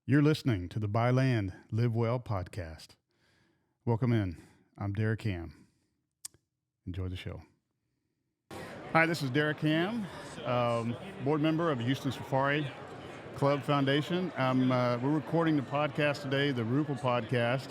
You're listening to the Buy Land, Live Well podcast. Welcome in. I'm Derek Ham. Enjoy the show. Hi, this is Derek Ham, board member of Houston Safari Club Foundation. We're recording the podcast today, the Ruple podcast,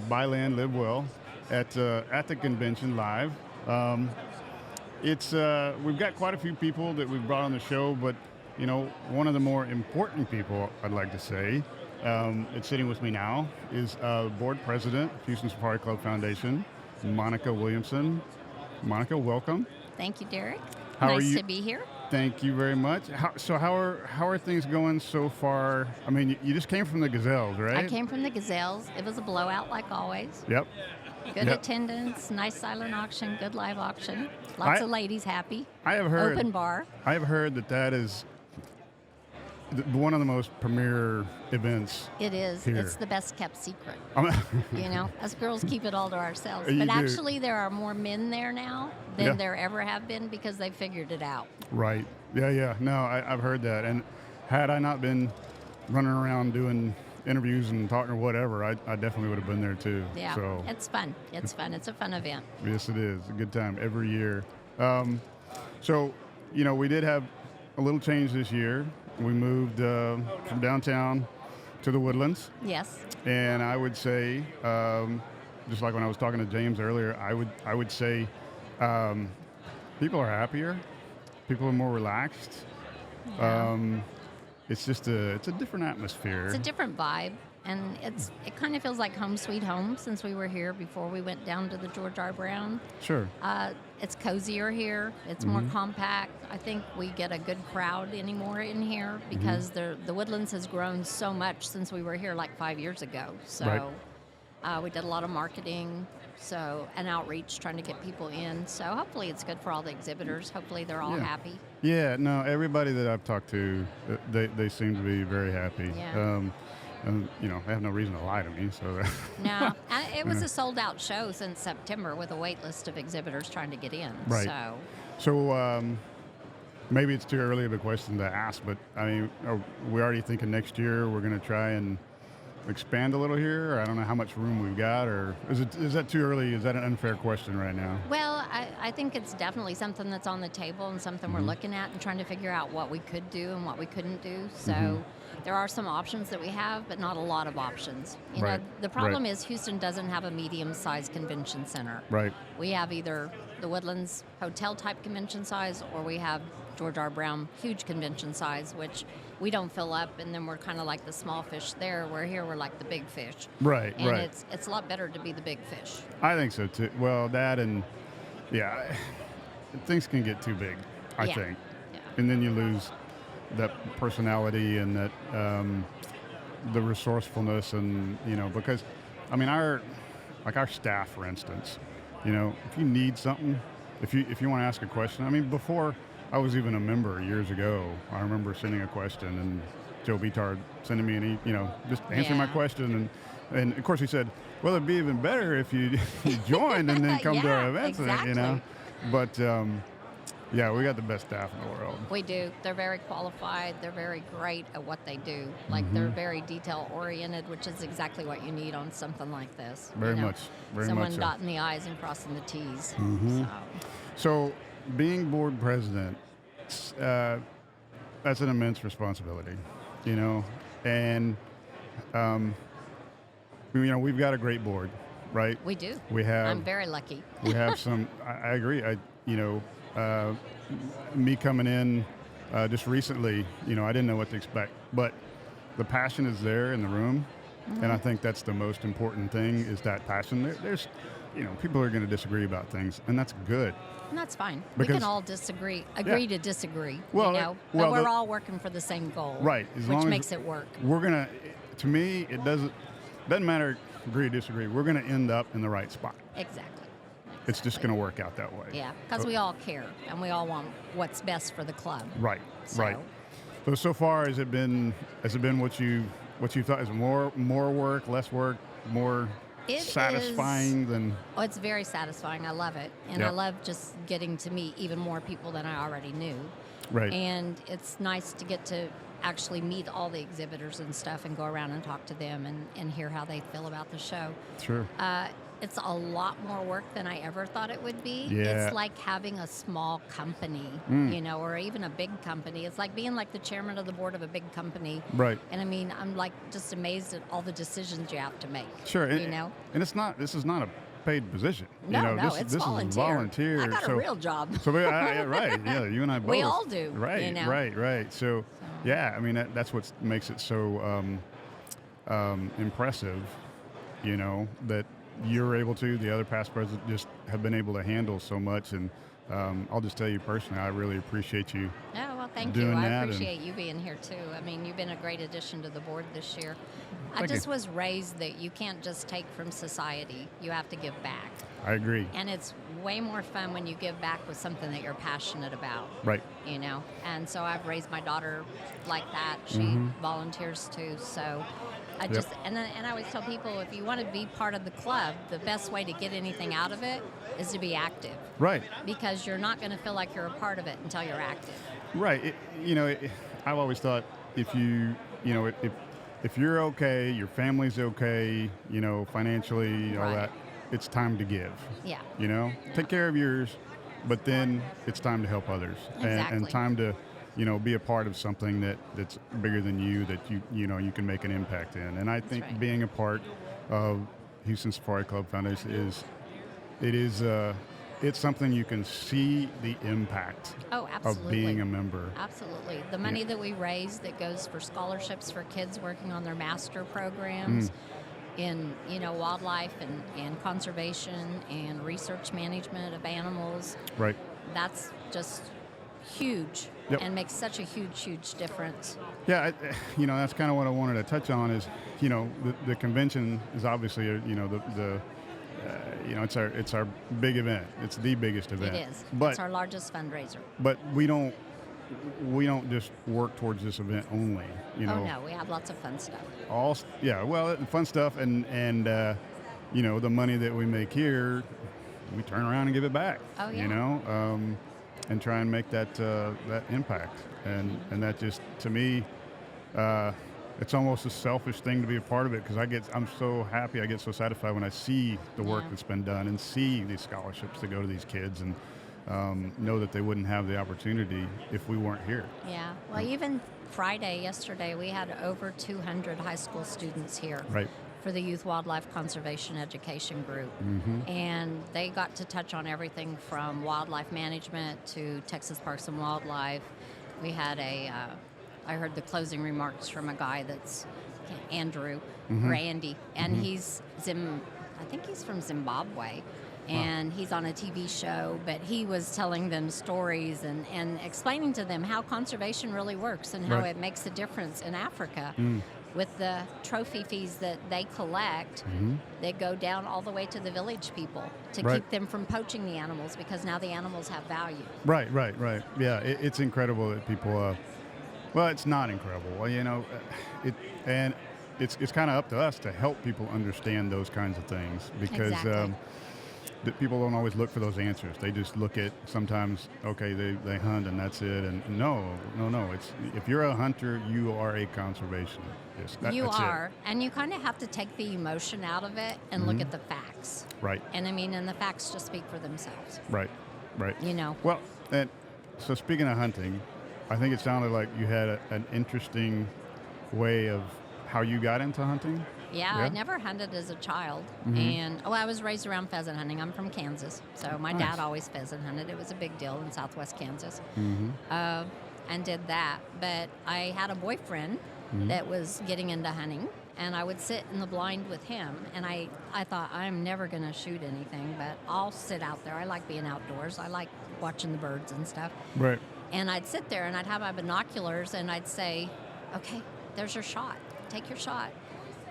Buy Land, Live Well, at the convention live. We've got quite a few people that we've brought on the show, but you know, one of the more important people, I'd like to say, it's sitting with me now, is board president, Houston Safari Club Foundation, Monica Williamson. Monica, welcome. Thank you, Derek. How are nice you? to be here. Thank you very much. How are things going so far? I mean, you just came from the Gazelles, right? I came from the Gazelles. It was a blowout like always. Yep. Good attendance, nice silent auction, good live auction. Lots of ladies happy. I have heard. Open bar. I have heard that is one of the most premier events. It is. Here. It's the best kept secret. You know, us girls keep it all to ourselves. You But do. actually, there are more men there now than there ever have been because they figured it out. Right. Yeah. No, I've heard that. And had I not been running around doing interviews and talking or whatever, I definitely would have been there too. Yeah. So It's fun. It's fun. It's a fun event. yes, it is. A good time every year. So, you know, we did have a little change this year. We moved from downtown to the Woodlands. Yes. And I would say, just like when I was talking to James earlier, I would say people are happier. People are more relaxed. Yeah. It's just it's a different atmosphere. It's a different vibe, and it kind of feels like home sweet home since we were here before we went down to the George R. Brown. Sure. It's cozier here. It's more compact. I think we get a good crowd anymore in here because the Woodlands has grown so much since we were here like 5 years ago. So we did a lot of marketing and outreach trying to get people in. So hopefully it's good for all the exhibitors. Hopefully they're all happy. Yeah, no, everybody that I've talked to, they seem to be very happy. Yeah. And, you know, they have no reason to lie to me, so. No, it was a sold-out show since September with a wait list of exhibitors trying to get in. Right. So maybe it's too early of a question to ask, but, I mean, are we already thinking next year we're going to try and expand a little here? Or I don't know how much room we've got, or is that too early? Is that an unfair question right now? Well, I think it's definitely something that's on the table and something we're looking at and trying to figure out what we could do and what we couldn't do. So there are some options that we have, but not a lot of options. You know, the problem is Houston doesn't have a medium-sized convention center. Right. We have either the Woodlands hotel-type convention size or we have George R. Brown huge convention size, which we don't fill up, and then we're kind of like the small fish there, where here we're like the big fish. Right, and right. it's a lot better to be the big fish. I think so too. Well, that and things can get too big, I think. Yeah. And then you lose that personality and that the resourcefulness, and you know, because I mean our staff, for instance, you know, if you need something, if you want to ask a question, I mean, before I was even a member years ago, I remember sending a question and Joe Bitard sending me just answering my question, and of course he said, well, it'd be even better if you joined and then come to our events, exactly. you know. But yeah, we got the best staff in the world. We do. They're very qualified. They're very great at what they do. Like they're very detail oriented, which is exactly what you need on something like this. Very much. Someone so. dotting the I's and crossing the T's. So being board president, that's an immense responsibility, you know, and you know, we've got a great board, right? We do. We have. I'm very lucky. We have some. I agree. Me coming in just recently, you know, I didn't know what to expect, but the passion is there in the room, and I think that's the most important thing, is that passion. There's, you know, people are going to disagree about things, and that's good. And that's fine. Because, we can all agree to disagree, well, you know, but we're all working for the same goal, right? Which makes it work. We're gonna. To me, it doesn't matter agree or disagree. We're going to end up in the right spot. Exactly. It's just going to work out that way. Yeah, because we all care and we all want what's best for the club. Right. So. Right. So far, has it been what you thought? Is more work, less work, more satisfying than? Oh, it's very satisfying. I love it, and I love just getting to meet even more people than I already knew. Right. And it's nice to get to actually meet all the exhibitors and stuff and go around and talk to them and hear how they feel about the show. Sure. It's a lot more work than I ever thought it would be. Yeah. It's like having a small company, or even a big company. It's like being like the chairman of the board of a big company. Right. And I mean, I'm like just amazed at all the decisions you have to make. Sure. You know? And this is not a paid position. No, this it's volunteer. is volunteer. I got a real job. So right. Yeah, you and I both. We all do. Right. Right. So, yeah, I mean, that's what makes it so impressive, that you're able to, the other past presidents just have been able to handle so much. And I'll just tell you personally, I really appreciate you. Yeah, well, thank doing you. I that appreciate you being here too. I mean, you've been a great addition to the board this year. I Thank just you. was raised that you can't just take from society. You have to give back. I agree. And it's way more fun when you give back with something that you're passionate about. Right. And so I've raised my daughter like that. She volunteers too. So I just, and I always tell people, if you want to be part of the club, the best way to get anything out of it is to be active. Right. Because you're not going to feel like you're a part of it until you're active. Right. I've always thought if if you're okay, your family's okay, financially, all Right. that, it's time to give. Yeah. Take care of yours, but then it's time to help others. Exactly. And time to, be a part of something that's bigger than you, that you can make an impact in. And I think right. being a part of Houston Safari Club Foundation it's something you can see the impact Oh, of absolutely. being a member. Absolutely. The money that we raise that goes for scholarships for kids working on their master programs in, wildlife and conservation and research management of animals. Right. That's just huge Yep. and makes such a huge, huge difference. Yeah, that's kind of what I wanted to touch on is, the convention is obviously, it's our big event. It's the biggest event. It is. But It's our largest fundraiser. But we don't just work towards this event only. Oh, no, we have lots of fun stuff. Fun stuff and the money that we make here, we turn around and give it back. Oh, yeah. And try and make that impact. And that just, to me, it's almost a selfish thing to be a part of it, because I'm so happy, I get so satisfied when I see the work that's been done and see these scholarships that go to these kids, and know that they wouldn't have the opportunity if we weren't here. Yeah. Well, even yesterday, we had over 200 high school students here. Right. For the Youth Wildlife Conservation Education Group. And they got to touch on everything from wildlife management to Texas Parks and Wildlife. We had I heard the closing remarks from a guy that's Andrew, or Andy, and I think he's from Zimbabwe. And he's on a TV show, but he was telling them stories and explaining to them how conservation really works and how Right. it makes a difference in Africa. With the trophy fees that they collect, they go down all the way to the village people to Right. keep them from poaching the animals, because now the animals have value. Right. Yeah, it's incredible that people. It's not incredible. It's kind of up to us to help people understand those kinds of things, because Exactly. that people don't always look for those answers. They just look at, sometimes, okay, they hunt and that's it. And no. It's, if you're a hunter, you are a conservationist. That's are, it. and you kind of have to take the emotion out of it and look at the facts. Right. And and the facts just speak for themselves. Right. Well, and so speaking of hunting, I think it sounded like you had an interesting way of how you got into hunting. Yeah, I never hunted as a child, and I was raised around pheasant hunting. I'm from Kansas, so my dad always pheasant hunted. It was a big deal in southwest Kansas, and did that. But I had a boyfriend that was getting into hunting, and I would sit in the blind with him, and I thought, I'm never going to shoot anything, but I'll sit out there. I like being outdoors. I like watching the birds and stuff. Right. And I'd sit there, and I'd have my binoculars, and I'd say, okay, there's your shot. Take your shot.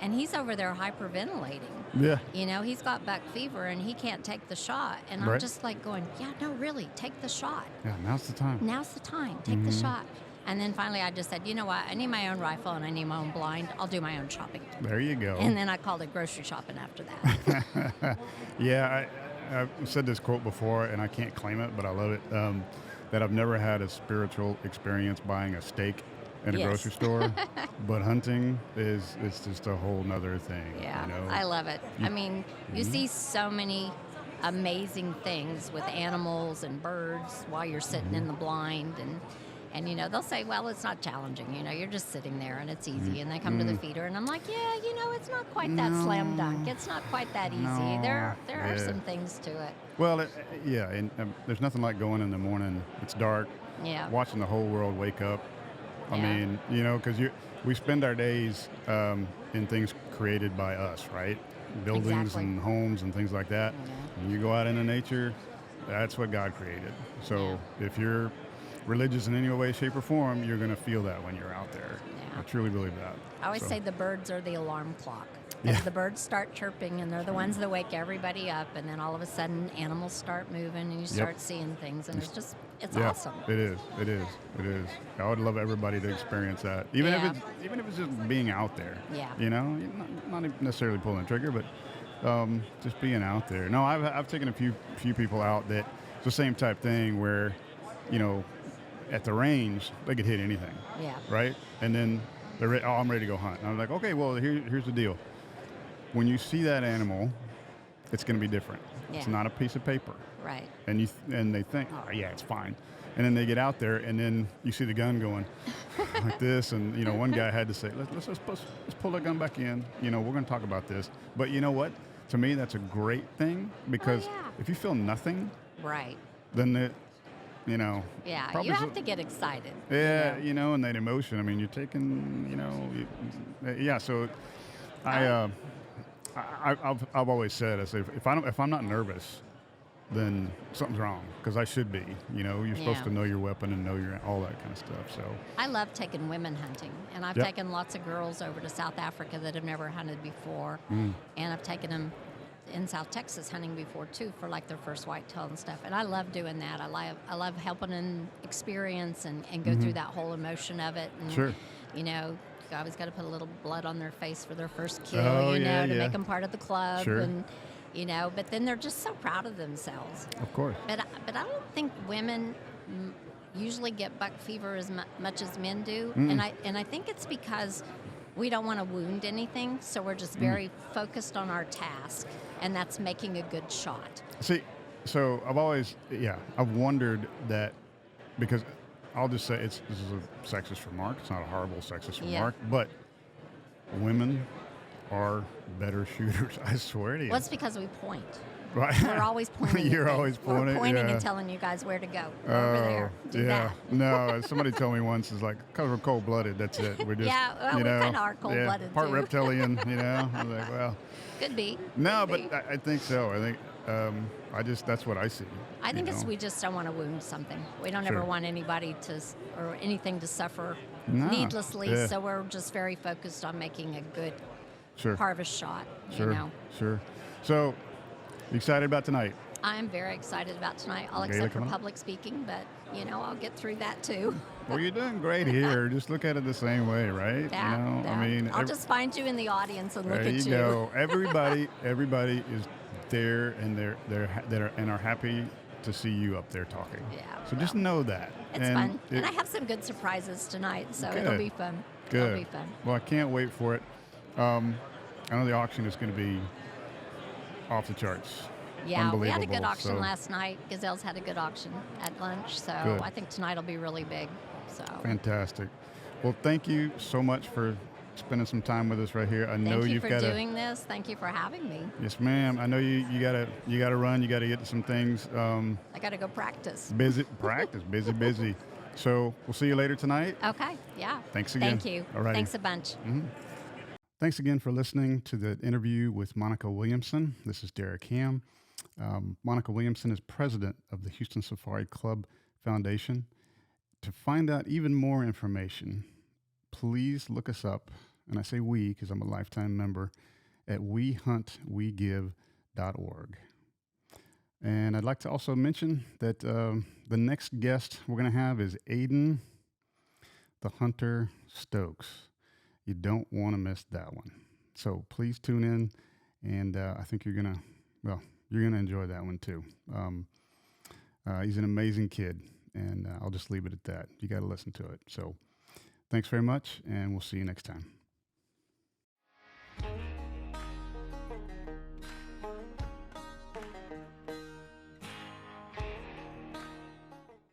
And he's over there hyperventilating. Yeah. He's got buck fever and he can't take the shot. And I'm Right. just like going, yeah, no, really, take the shot. Yeah, now's the time. Now's the time. Take the shot. And then finally I just said, you know what? I need my own rifle and I need my own blind. I'll do my own shopping. There you go. And then I called it grocery shopping after that. Yeah, I've said this quote before, and I can't claim it, but I love it, that I've never had a spiritual experience buying a steak in a Yes. grocery store, but hunting it's just a whole nother thing. Yeah, You know? I love it. I mean, you see so many amazing things with animals and birds while you're sitting in the blind, and you know they'll say, well, it's not challenging. You know, you're just sitting there and it's easy. And they come to the feeder, and I'm like, yeah, you know, it's not quite that slam dunk. It's not quite that easy. No. There are some things to it. Well, yeah, and there's nothing like going in the morning. It's dark. Yeah. Watching the whole world wake up. I Yeah. mean, you know, because we spend our days in things created by us, right? Buildings Exactly. and homes and things like that. Yeah. When you go out into nature, that's what God created. So if you're religious in any way, shape, or form, you're going to feel that when you're out there. Yeah. I truly believe that. I always So, say the birds are the alarm clock. Yeah. As the birds start chirping, and they're the ones that wake everybody up, and then all of a sudden animals start moving, and you start seeing things, and it's yeah, awesome. It is. I would love everybody to experience that, even Yeah. if it's just being out there. Yeah. You know, not necessarily pulling the trigger, but just being out there. No, I've taken a few people out that it's the same type thing where, you know, at the range they could hit anything. Yeah. Right, and then they're I'm ready to go hunt. And I'm like, okay, well here's the deal. When you see that animal, it's going to be different. It's Yeah. not a piece of paper. Right. And they think, oh yeah, it's fine. And then they get out there, and then you see the gun going like this, and you know, one guy had to say, let's pull the gun back in. You know, we're going to talk about this. But you know what? To me, that's a great thing, because yeah. if you feel nothing, Right. then you know. Yeah. probably You have to get excited. Yeah, you know, and that emotion. I mean, you're taking, you know, yeah. So, I've always said, I say, if I'm not nervous, then something's wrong, because I should be. You know, you're supposed Yeah. to know your weapon and know all that kind of stuff. So I love taking women hunting, and I've Yep. taken lots of girls over to South Africa that have never hunted before, and I've taken them in South Texas hunting before too, for like their first whitetail and stuff. And I love doing that. I love helping them experience and go through that whole emotion of it. And, Sure. you know, you always got to put a little blood on their face for their first kill, Oh, you know, yeah, to yeah. make them part of the club. Sure. And, you know, but then they're just so proud of themselves. of course. But I don't think women usually get buck fever as much as men do, and I think it's because we don't want to wound anything, so we're just very focused on our task, and that's making a good shot. See, so I've wondered that, because I'll just say this is a sexist remark. It's not a horrible sexist Yeah. remark, but women are better shooters. I swear to you. Well, it's because we point. Right. We're always pointing. You're at always things. We're pointing, pointing yeah. and telling you guys where to go. Go over there. Do yeah. that. No, somebody told me once, it's like, because we're cold-blooded, that's it. We're just, Yeah, well, you we know, kinda are cold-blooded, part too. reptilian, you know. I was like, well, Could be. no, Could but be. I think so. I think that's what I see. I think you it's know. we just don't want to wound something. We don't Sure. ever want anybody or anything to suffer No, needlessly. yeah. So we're just very focused on making a good Sure. harvest shot. Sure. You know, Sure. So, you excited about tonight? I'm very excited about tonight. All Gala except for coming up? public speaking, but you know, I'll get through that too. Well, you're doing great here. Just look at it the same way, right? Yeah, you know, yeah. I mean, I'll just find you in the audience and look there at you you. go. Everybody is there, and are happy to see you up there talking. Yeah, So just know that. It's fun, and I have some good surprises tonight, so it'll Good. be fun. Good. It'll be fun. Well, I can't wait for it. I know the auction is going to be off the charts. Yeah, we had a good Unbelievable, auction so- last night. Gazelles had a good auction at lunch, so Good. I think tonight will be really big. So Fantastic. Well, thank you so much for spending some time with us right here. I know thank you you've for got doing this. Thank you for having me. Yes, ma'am. I know you gotta run. You gotta get to some things. I got to go practice. Busy practice. Busy. So we'll see you later tonight. Okay, yeah. Thanks again. Thank you. All righty. Thanks a bunch. Thanks again for listening to the interview with Monica Williamson. This is Derek Ham. Monica Williamson is president of the Houston Safari Club Foundation. To find out even more information, please look us up, and I say we because I'm a lifetime member, at wehuntwegive.org. And I'd like to also mention that the next guest we're going to have is Aiden the Hunter Stokes. You don't want to miss that one. So please tune in, and I think you're going to enjoy that one too. He's an amazing kid, and I'll just leave it at that. You got to listen to it. So thanks very much, and we'll see you next time.